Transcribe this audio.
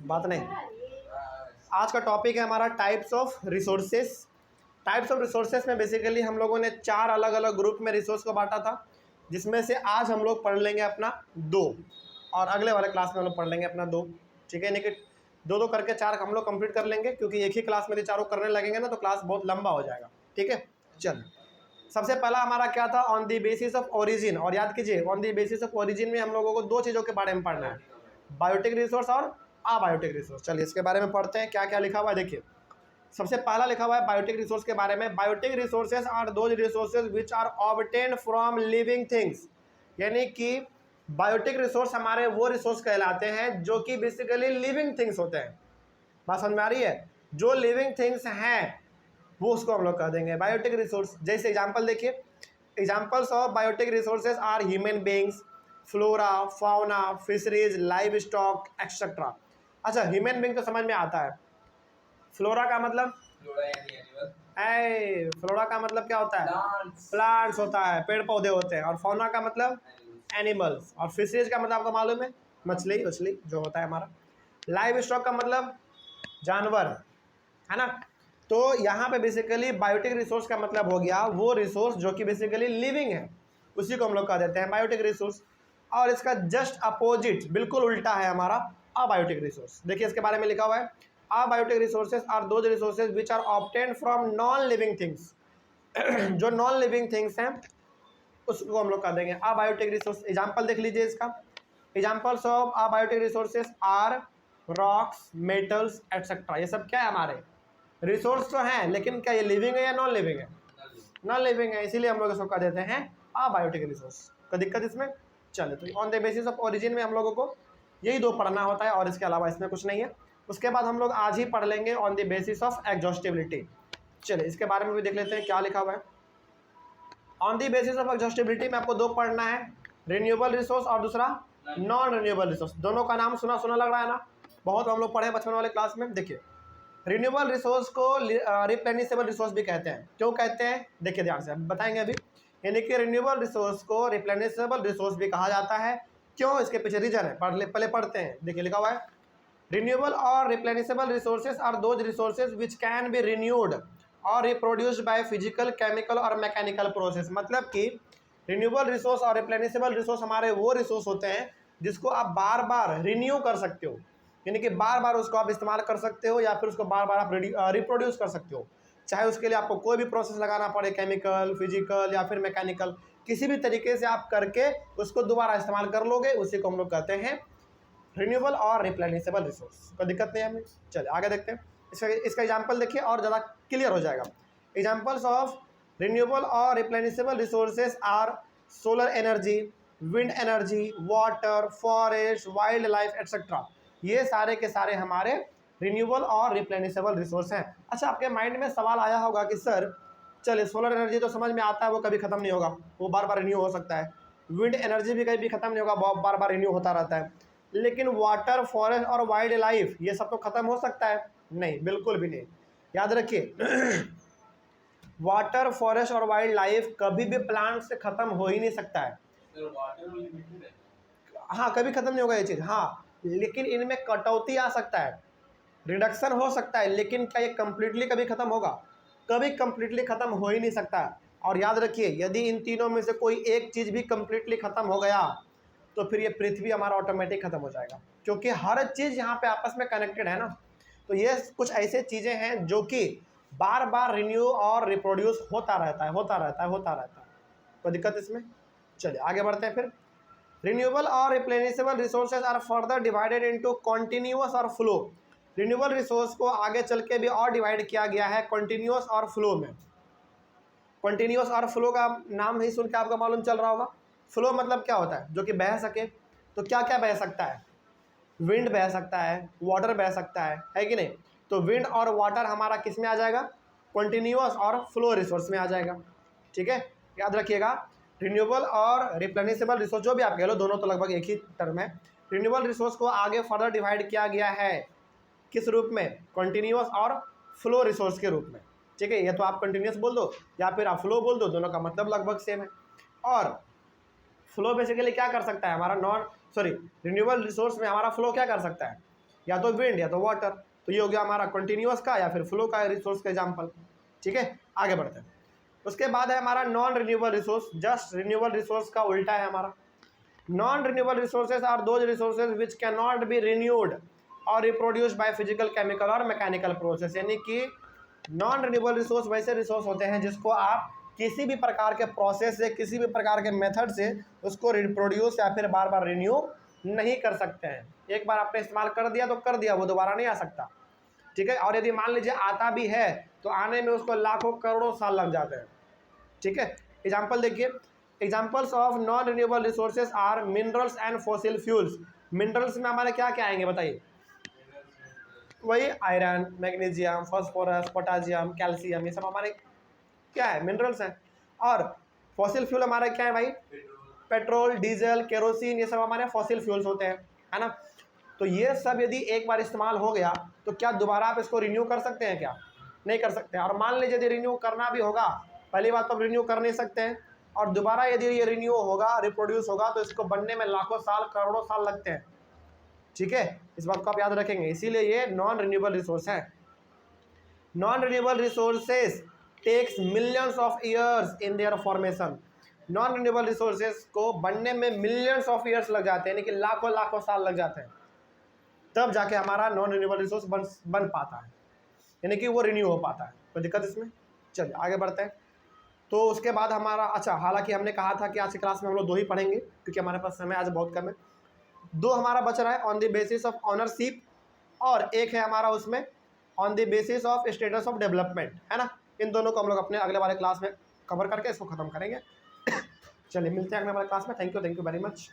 बात नहीं। आज का टॉपिक है हमारा types of resources. Types of resources में बेसिकली हम लोगों ने 4 अलग अलग ग्रुप में रिसोर्स को बांटा था, जिसमें से आज हम लोग पढ़ लेंगे अपना 2 और अगले वाले क्लास में हम लोग पढ़ लेंगे अपना 2। ठीक है, यानी कि 2 करके 4 हम लोग कंप्लीट कर लेंगे, क्योंकि एक ही क्लास में चारों करने लगेंगे ना तो क्लास बहुत लंबा हो जाएगा। ठीक है, चल सबसे पहला हमारा क्या था, on the basis of origin. और याद कीजिए, on the basis of origin में हम लोगों को 2 चीज़ों के बारे में पढ़ना है, बायोटिक रिसोर्स और अबायोटिक रिसोर्स। चलिए इसके बारे में पढ़ते हैं, क्या क्या लिखा हुआ है। देखिए सबसे पहला लिखा हुआ है बायोटिक रिसोर्स के बारे में। Biotic resources are those resources which are obtained from living things. यानी कि बायोटिक रिसोर्स हमारे वो रिसोर्स कहलाते हैं जो कि बेसिकली लिविंग थिंग्स होते हैं। बात समझ में आ रही है? जो लिविंग थिंग्स हैं वो उसको हम लोग कह देंगे बायोटिक रिसोर्स। जैसे एग्जांपल देखिए, examples of biotic resources are human beings, flora, fauna, fisheries, livestock etcetera. अच्छा, ह्यूमन बींग तो समझ में आता है। फ्लोरा का मतलब फ्लोरा का मतलब क्या होता है? प्लांट्स होता है, पेड़ पौधे होते हैं। और फाउना का मतलब एनिमल्स। और फिशरीज का मतलब आपको मालूम है, मछली मछली जो होता है हमारा। लाइव स्टॉक का मतलब जानवर, है ना। तो यहाँ पे बेसिकली बायोटिक रिसोर्स का मतलब हो गया वो रिसोर्स जो कि बेसिकली लिविंग है, उसी को हम लोग कह देते हैं बायोटिक रिसोर्स। और इसका जस्ट अपोजिट, बिल्कुल उल्टा है हमारा अबायोटिक रिसोर्स। देखिए इसके बारे में लिखा हुआ है, abiotic resources are those resources which are obtained from non living things. जो नॉन लिविंग थिंग्स हैं उसको हम लोग कह देंगे अबायोटिक रिसोर्स। एग्जाम्पल देख लीजिए इसका, examples of abiotic resources are rocks, metals etcetera. ये सब क्या है, हमारे रिसोर्स तो हैं, लेकिन क्या ये लिविंग है या नॉन लिविंग है? नॉन लिविंग है, इसीलिए हम लोग इसको कह देते हैं अबायोटिक रिसोर्स। कोई दिक्कत इसमें? चले, तो on the basis of origin में हम लोगों को यही 2 पढ़ना होता है और इसके अलावा इसमें कुछ नहीं है। उसके बाद हम लोग आज ही पढ़ लेंगे on the basis of exhaustibility. चलिए इसके बारे में भी देख लेते हैं क्या लिखा हुआ है। On the basis of exhaustibility में आपको 2 पढ़ना है, रिन्यूएबल रिसोर्स और दूसरा नॉन रिन्यूएबल रिसोर्स। दोनों का नाम सुना सुना लग रहा है ना, बहुत हम लोग पढ़े बचपन वाले क्लास में। देखिए रिन्यूएबल रिसोर्स को रिप्लेनिशेबल रिसोर्स भी कहते हैं। क्यों कहते हैं, देखिए ध्यान से बताएंगे अभी। यानी कि रिन्यूएबल रिसोर्स को रिप्लेनिशेबल रिसोर्स भी कहा जाता है। क्यों, इसके पीछे रीजन है, पहले पढ़ते हैं। देखिए लिखा हुआ है, रिन्यूएबल और replenishable resources are those resources which can be renewed और रिप्रोड्यूस्ड बाय फिजिकल, केमिकल और मैकेनिकल प्रोसेस। मतलब कि रिन्यूएबल रिसोर्स और रिप्लेनिशेबल रिसोर्स हमारे वो रिसोर्स होते हैं जिसको आप बार बार रिन्यू कर सकते हो, यानी कि बार बार उसको आप इस्तेमाल कर सकते हो या फिर उसको बार बार आप रिप्रोड्यूस कर सकते हो। चाहे उसके लिए आपको कोई भी प्रोसेस लगाना पड़े, केमिकल, फिजिकल या फिर मैकेनिकल, किसी भी तरीके से आप करके उसको दोबारा इस्तेमाल कर लोगे, उसी को हम लोग कहते हैं रिन्यूएबल और रिप्लेनिशेबल रिसोर्स। कोई दिक्कत नहीं है हमें। चलिए आगे देखते हैं। इसका एग्जाम्पल देखिए और ज़्यादा क्लियर हो जाएगा। एग्जाम्पल्स ऑफ रिन्यूएबल और replenishable resources are solar energy, wind energy, water, forest, wildlife etcetera. ये सारे के सारे हमारे रिन्यूएबल और रिप्लेनिशेबल रिसोर्स हैं। अच्छा, आपके माइंड में सवाल आया होगा कि सर चलिए सोलर एनर्जी तो समझ में आता है, वो कभी ख़त्म नहीं होगा, वो बार बार रिन्यू हो सकता है। विंड एनर्जी भी कभी ख़त्म नहीं होगा, बार बार रिन्यू होता रहता है। लेकिन वाटर, फॉरेस्ट और वाइल्ड लाइफ ये सब तो ख़त्म हो सकता है? नहीं, बिल्कुल भी नहीं। याद रखिए वाटर, फॉरेस्ट और वाइल्ड लाइफ कभी भी प्लांट से ख़त्म हो ही नहीं सकता है। हाँ, कभी ख़त्म नहीं होगा ये चीज़, हाँ, लेकिन इनमें कटौती आ सकता है, रिडक्शन हो सकता है, लेकिन क्या ये कम्प्लीटली कभी ख़त्म होगा? कभी कम्प्लीटली ख़त्म हो ही नहीं सकता। और याद रखिए, यदि इन तीनों में से कोई एक चीज़ भी कम्प्लीटली ख़त्म हो गया तो फिर ये पृथ्वी हमारा ऑटोमेटिक ख़त्म हो जाएगा, क्योंकि हर चीज़ यहाँ पे आपस में कनेक्टेड है ना। तो ये कुछ ऐसे चीज़ें हैं जो कि बार बार रिन्यू और रिप्रोड्यूस होता रहता है। कोई दिक्कत इसमें? चलिए आगे बढ़ते हैं फिर। रिन्यूएबल और replenishable resources are further divided into continuous और फ्लो। रिन्यूएबल रिसोर्स को आगे चल के भी और डिवाइड किया गया है कॉन्टिन्यूअस और फ्लो में। कॉन्टिन्यूअस और फ्लो का नाम ही सुन के आपको मालूम चल रहा होगा। फ्लो मतलब क्या होता है? जो कि बह सके। तो क्या क्या बह सकता है? विंड बह सकता है, वाटर बह सकता है कि नहीं? तो विंड और वाटर हमारा किस में आ जाएगा? कॉन्टिन्यूअस और फ्लो रिसोर्स में आ जाएगा। ठीक है, याद रखिएगा, रिन्यूएबल और रिप्लेनिशेबल रिसोर्स जो भी आप कह लो, दोनों तो लगभग एक ही टर्म है। रिन्यूएबल रिसोर्स को आगे फर्दर डिवाइड किया गया है किस रूप में? कॉन्टिन्यूअस और फ्लो रिसोर्स के रूप में। ठीक है, ये तो आप कंटिन्यूस बोल दो या फिर आप फ्लो बोल दो, दोनों का मतलब लगभग सेम है। और फ्लो बेसिकली क्या कर सकता है हमारा रिन्यूएबल रिसोर्स में हमारा फ्लो क्या कर सकता है? या तो विंड या तो वाटर। तो ये हो गया हमारा कंटिन्यूअस का या फिर फ्लो का रिसोर्स का एग्जाम्पल। ठीक है, आगे बढ़ते हैं। उसके बाद है हमारा non renewable resource. Just renewable resource का उल्टा है हमारा। Non renewable resources are those resources which can not be renewed और रिप्रोड्यूस्ड बाय फिजिकल, केमिकल और मैकेनिकल प्रोसेस। यानी कि नॉन रिन्यूएबल रिसोर्स वैसे रिसोर्स होते हैं जिसको आप किसी भी प्रकार के प्रोसेस से, किसी भी प्रकार के मेथड से उसको रिप्रोड्यूस या फिर बार बार रिन्यू नहीं कर सकते हैं। एक बार आपने इस्तेमाल कर दिया तो कर दिया, वो दोबारा नहीं आ सकता। ठीक है, और यदि मान लीजिए आता भी है तो आने में उसको लाखों करोड़ों साल लग जाते हैं। ठीक है, एग्जाम्पल देखिए, examples of non renewable resources are minerals and fossil fuels. Minerals में हमारे क्या क्या आएंगे बताइए? वही iron, magnesium, phosphorus, potassium, calcium, ये सब हमारे क्या है? मिनरल्स हैं। और फॉसिल फ्यूल हमारे क्या है भाई? पेट्रोल, डीजल, केरोसिन, ये सब हमारे फॉसिल फ्यूल्स होते हैं, है ना। तो ये सब यदि एक बार इस्तेमाल हो गया तो क्या दोबारा आप इसको रिन्यू कर सकते हैं? क्या नहीं कर सकते। और मान लीजिए यदि रिन्यू करना भी होगा, पहली बात तो रिन्यू कर नहीं सकते हैं, और दोबारा यदि ये रिन्यू होगा, रिप्रोड्यूस होगा, तो इसको बनने में लाखों साल, करोड़ों साल लगते हैं। ठीक है, इस बात को आप याद रखेंगे, इसीलिए ये नॉन रिन्यूएबल रिसोर्स है। Non renewable resources takes millions of years in their formation. Non renewable resources को बनने में मिलियंस ऑफ ईयर्स लग जाते हैं, यानी कि लाखों लाखों साल लग जाते हैं, तब जाके हमारा नॉन रिन्यूएबल रिसोर्स बन पाता है, यानी कि वो रिन्यू हो पाता है। कोई दिक्कत इसमें? चलिए आगे बढ़ते हैं। तो उसके बाद हमारा, अच्छा, हालांकि हमने कहा था कि आज की क्लास में हम लोग 2 ही पढ़ेंगे क्योंकि हमारे पास समय आज बहुत कम है। 2 हमारा बच रहा है on the basis of ownership, और एक है हमारा उसमें on the basis of status of development, है ना। इन दोनों को हम लोग अपने अगले वाले क्लास में कवर करके इसको ख़त्म करेंगे। चलिए मिलते हैं अगले वाले क्लास में। Thank you very much.